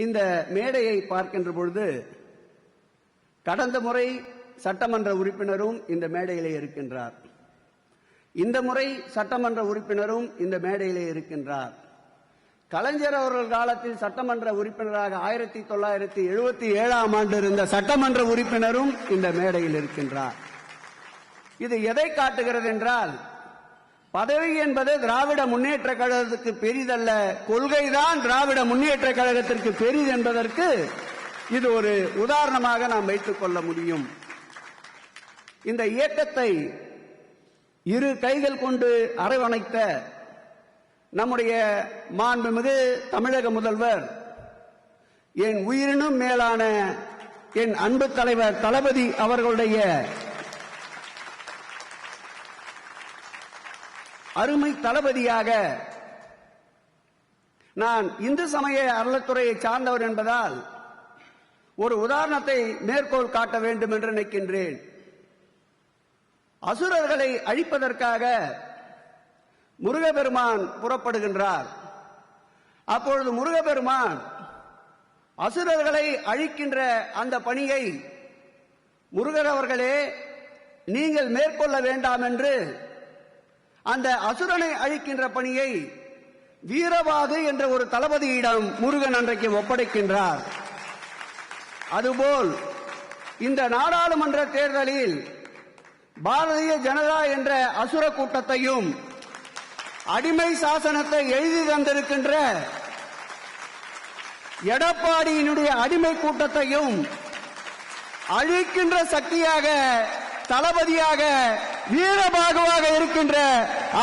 இந்த மேடையை பார்க்கின்ற பொழுது கடந்த முறை சட்டமன்ற உறுப்பினரும் இந்த மேடையிலே இருக்கின்றார். இந்த முறை சட்டமன்ற உறுப்பினரும் இந்த மேடையிலே இருக்கின்றார். கலைஞர் அவர்கள் காலத்தில் சட்டமன்ற உறுப்பினராக 1977ஆம் ஆண்டு இருந்த சட்டமன்ற உறுப்பினரும் இந்த மேடையில் இருக்கின்றார். இது எதை காட்டுகிறது என்றால், பதவி என்பது திராவிட முன்னேற்ற கழகத்துக்கு பெரிதல்ல, கொள்கைதான் திராவிட முன்னேற்ற கழகத்திற்கு பெரிது என்பதற்கு இது ஒரு உதாரணமாக நாம் வைத்துக் கொள்ள முடியும். இந்த இயக்கத்தை இரு கைகள் கொண்டு அரவணைத்த நம்முடைய மாண்புமிகு தமிழக முதல்வர், என் உயிரினும் மேலான என் அன்பு தலைவர் தளபதி அவர்களுடைய அருமை தளபதியாக, நான் இந்து சமய அறநிலைத்துறையை சார்ந்தவர் என்பதால் ஒரு உதாரணத்தை மேற்கோள் காட்ட வேண்டும் என்று நினைக்கின்றேன். அசுரர்களை அழிப்பதற்காக முருகப்பெருமான் புறப்படுகின்றார். அப்பொழுது முருகப்பெருமான் அசுரர்களை அழிக்கின்ற அந்த பணியை முருகர் அவர்களே நீங்கள் மேற்கொள்ள வேண்டாம் என்று அந்த அசுரனை அழிக்கின்ற பணியை வீரபாகு என்ற ஒரு தளபதியிடம் முருகன் அன்றைக்கு ஒப்படைக்கின்றார். அதுபோல் இந்த நாடாளுமன்ற தேர்தலில் பாரதிய ஜனதா என்ற அசுர கூட்டத்தையும் அடிமை சாசனத்தை எழுதி தந்திருக்கின்ற எடப்பாடியினுடைய அடிமை கூட்டத்தையும் அழிக்கின்ற சக்தியாக, தளபதியாக, வீரபாகுவாக இருக்கின்ற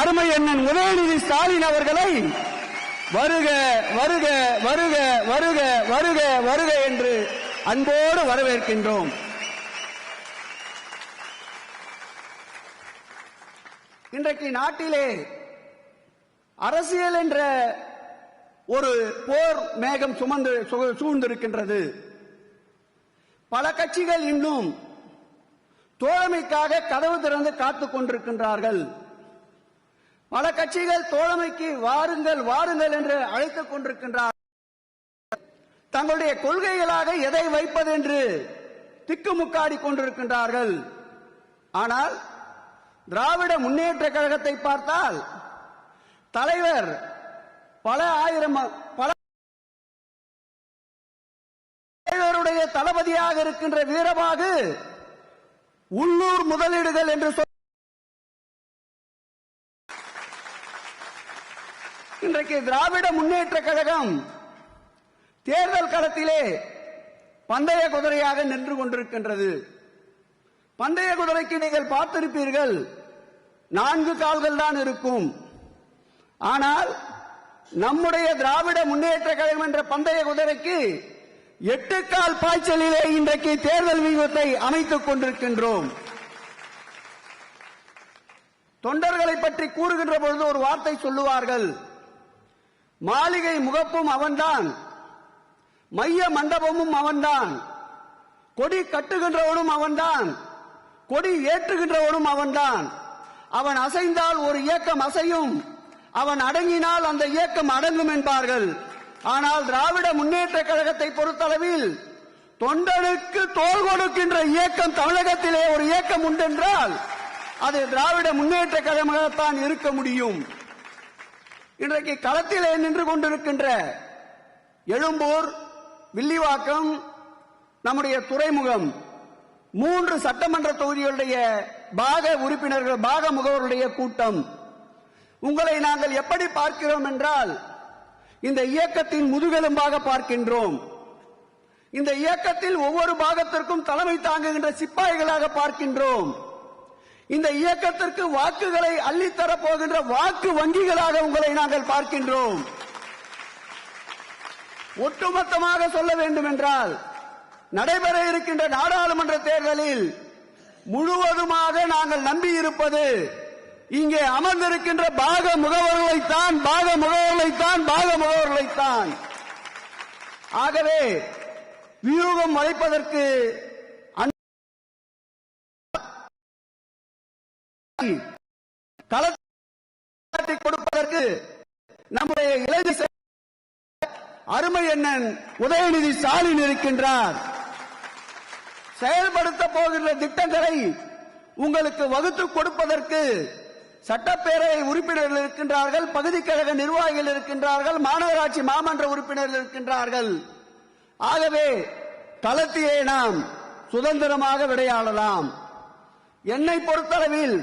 அருமை அண்ணன் உதயநிதி ஸ்டாலின் அவர்களை வருக வருக வருக வருக வருக வருக என்று அன்போடு வரவேற்கின்றோம். இன்றைக்கு நாட்டிலே அரசியல் என்ற ஒரு போர் மேகம் சூழ்ந்திருக்கின்றது. பல கட்சிகள் இன்னும் தோழமைக்காக கதவு திறந்து காத்துக் கொண்டிருக்கின்றார்கள். பல கட்சிகள் தோழமைக்கு வாருங்கள் வாருங்கள் என்று அழைத்துக் கொண்டிருக்கின்றார்கள். தங்களுடைய கொள்கைகளாக எதை வைப்பது என்று திக்குமுக்காடி கொண்டிருக்கின்றார்கள். ஆனால் திராவிட முன்னேற்ற கழகத்தை பார்த்தால் தலைவர் பல தலைவருடைய தளபதியாக இருக்கின்ற வீரபாகு உள்ளூர் முதலீடுகள் என்று இன்றைக்கு திராவிட முன்னேற்ற கழகம் தேர்தல் களத்திலே பந்தய குதிரையாக நின்று கொண்டிருக்கின்றது. பந்தய குதிரைக்கு நீங்கள் பார்த்திருப்பீர்கள், 4 கால்கள் தான் இருக்கும். ஆனால் நம்முடைய திராவிட முன்னேற்ற கழகம் என்ற பந்தய குதிரைக்கு 8 கால் பாய்ச்சலிலே இன்றைக்கு தேர்தல் வியூகத்தை அமைத்துக் கொண்டிருக்கின்றோம். தொண்டர்களை பற்றி கூறுகின்ற பொழுது ஒரு வார்த்தை சொல்லுவார்கள், மாளிகை முகப்பும் அவன்தான், மைய மண்டபமும் அவன்தான், கொடி கட்டுகின்றவனும் அவன்தான், கொடி ஏற்றுகின்றவனும் அவன்தான். அவன் அசைந்தால் ஒரு இயக்கம் அசையும், அவன் அடங்கினால் அந்த இயக்கம் அடங்கும் என்பார்கள். ஆனால் திராவிட முன்னேற்ற கழகத்தை பொறுத்தளவில் தொண்டனுக்கு தோள் கொடுக்கின்ற இயக்கம் தமிழகத்திலே ஒரு இயக்கம் உண்டென்றால் அது திராவிட முன்னேற்ற கழகமாகத்தான் இருக்க முடியும். இன்றைக்கு களத்திலே நின்று கொண்டிருக்கின்ற எழும்பூர், வில்லிவாக்கம், நம்முடைய துறைமுகம் 3 சட்டமன்ற தொகுதிகளுடைய பாக உறுப்பினர்கள், பாக முகவருடைய கூட்டம். உங்களை நாங்கள் எப்படி பார்க்கிறோம் என்றால், இந்த இயக்கத்தின் முதுகெலும்பாக பார்க்கின்றோம். இந்த இயக்கத்தில் ஒவ்வொரு பாகத்திற்கும் தலைமை தாங்குகின்ற சிப்பாய்களாக பார்க்கின்றோம். இந்த இயக்கத்திற்கு வாக்குகளை அள்ளித்தரப் போகின்ற வாக்கு வங்கிகளாக உங்களை நாங்கள் பார்க்கின்றோம். ஒட்டுமொத்தமாக சொல்ல வேண்டும் என்றால், நடைபெற இருக்கின்ற நாடாளுமன்ற தேர்தலில் முழுவதுமாக நாங்கள் நம்பியிருப்பது இங்கே அமர்ந்திருக்கின்ற பாக முகவர்களைத்தான், பாக முகவர்களைத்தான், பாக முகவர்களைத்தான். ஆகவே வியூகம் வளைப்பதற்கு, களத்தை கொடுப்பதற்கு நம்முடைய இளைஞர் அருமை அண்ணன் உதயநிதி ஸ்டாலின் இருக்கின்றார். செயல்படுத்த போகின்ற திட்டங்களை உங்களுக்கு வகுத்து கொடுப்பதற்கு சட்டப்பேரவை உறுப்பினர்கள் இருக்கின்றார்கள், பகுதி கழக நிர்வாகிகள் இருக்கின்றார்கள், மாநகராட்சி மாமன்ற உறுப்பினர்கள் இருக்கின்றார்கள். ஆகவே களத்திலே நாம் சுதந்திரமாக விளையாடலாம். என்னை பொறுத்தளவில்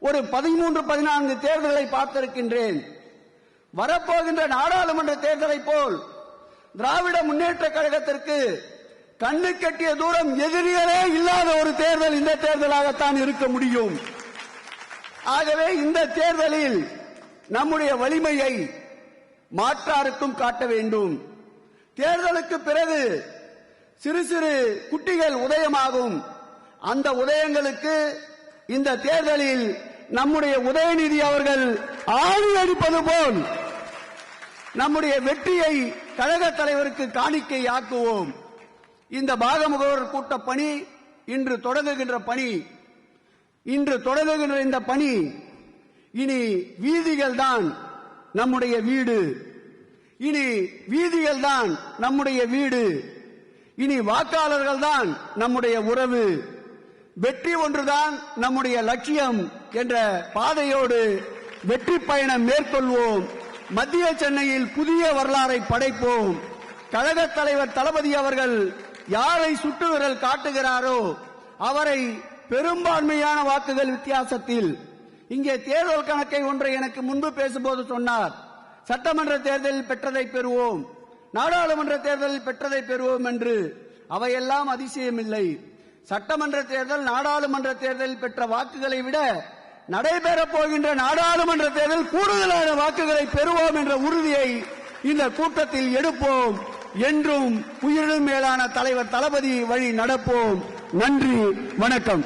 ஒரு 13-14 தேர்தல்களை பார்த்திருக்கின்றேன். வரப்போகின்ற நாடாளுமன்ற தேர்தலை போல் திராவிட முன்னேற்ற கழகத்திற்கு கண்ணு கட்டிய தூரம் எதிரிகளே இல்லாத ஒரு தேர்தல் இந்த தேர்தலாகத்தான் இருக்க முடியும். ஆகவே இந்த தேர்தலில் நம்முடைய வலிமையை மாற்றாருக்கும் காட்ட வேண்டும். தேர்தலுக்கு பிறகு சிறு சிறு குட்டிகள் உதயமாகும். அந்த உதயங்களுக்கு இந்த தேர்தலில் நம்முடைய உதயநிதி அவர்கள் ஆணி அடிப்பது போல் நம்முடைய வெற்றியை கழக தலைவருக்கு காணிக்கை ஆக்குவோம். இந்த பாகமுகவர் கூட்ட பணி இன்று தொடங்குகின்ற இந்த பணி இனி வீதிகள் தான் நம்முடைய வீடு. இனி வாக்காளர்கள் தான் நம்முடைய உறவு. வெற்றி ஒன்றுதான் நம்முடைய லட்சியம் என்ற பாதையோடு வெற்றி பயணம் மேற்கொள்வோம். மத்திய சென்னையில் புதிய வரலாறை படைப்போம். கழக தலைவர் தளபதி அவர்கள் யாரை சுட்டுவிரல் காட்டுகிறாரோ அவரை பெரும்பான்மையான வாக்குகள் வித்தியாசத்தில், இங்கே தேர்தல் கணக்கை ஒன்றை எனக்கு முன்பு பேசும்போது சொன்னார், சட்டமன்ற தேர்தலில் பெற்றதை பெறுவோம், நாடாளுமன்ற தேர்தலில் பெற்றதை பெறுவோம் என்று. அவையெல்லாம் அதிசயமில்லை. சட்டமன்ற தேர்தல் நாடாளுமன்ற தேர்தலில் பெற்ற வாக்குகளை விட நடைபெறப் போகின்ற நாடாளுமன்ற தேர்தல் கூடுதலான வாக்குகளை பெறுவோம் என்ற உறுதியை இந்த கூட்டத்தில் எடுப்போம். என்றும் உயிரினும் மேலான தலைவர் தளபதி வழி நடப்போம். நன்றி, வணக்கம்.